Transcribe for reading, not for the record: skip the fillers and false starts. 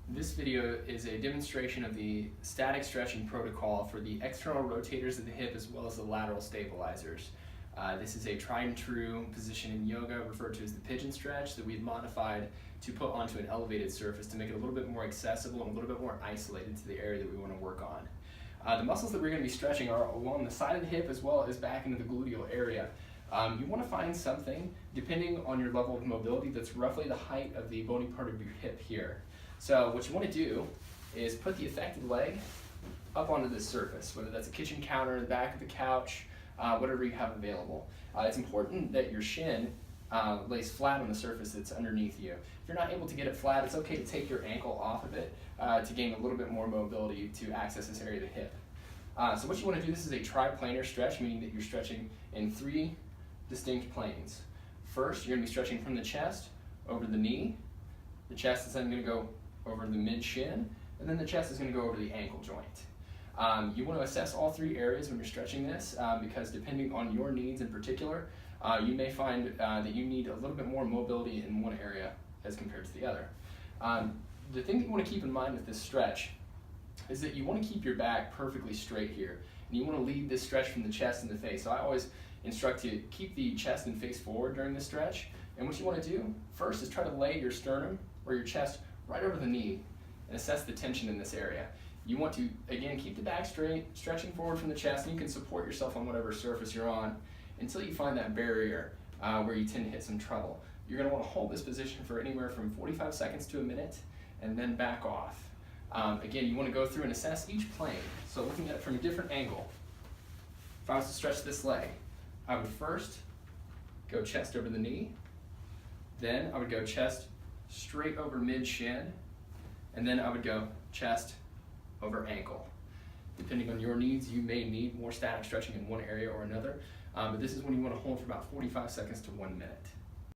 This video is a demonstration of the static stretching protocol for the external rotators of the hip as well as the lateral stabilizers. This is a tried and true position in yoga referred to as the pigeon stretch that we've modified to put onto an elevated surface to make it a little bit more accessible and a little bit more isolated to the area that we want to work on. The muscles that we're going to be stretching are along the side of the hip as well as back into the gluteal area. You want to find something, depending on your level of mobility, that's roughly the height of the bony part of your hip here. So what you want to do is put the affected leg up onto this surface, whether that's a kitchen counter, the back of the couch, whatever you have available. It's important that your shin lays flat on the surface that's underneath you. If you're not able to get it flat, it's okay to take your ankle off of it to gain a little bit more mobility to access this area of the hip. So what you want to do, this is a triplanar stretch, meaning that you're stretching in 3 distinct planes. First, you're going to be stretching from the chest over the knee. The chest is then going to go over the mid-shin, and then the chest is going to go over the ankle joint. You want to assess all 3 areas when you're stretching this because depending on your needs in particular, you may find that you need a little bit more mobility in one area as compared to the other. The thing that you want to keep in mind with this stretch is that you want to keep your back perfectly straight here, and you want to lead this stretch from the chest and the face. So I always instruct you to keep the chest and face forward during this stretch, and what you want to do first is try to lay your sternum or your chest right over the knee and assess the tension in this area. You want to, again, keep the back straight, stretching forward from the chest, and you can support yourself on whatever surface you're on until you find that barrier where you tend to hit some trouble. You're going to want to hold this position for anywhere from 45 seconds to a minute and then back off. Again, you want to go through and assess each plane. So looking at it from a different angle, if I was to stretch this leg, I would first go chest over the knee, then I would go chest straight over mid-shin, and then I would go chest over ankle. Depending on your needs, you may need more static stretching in one area or another, but this is when you want to hold for about 45 seconds to 1 minute.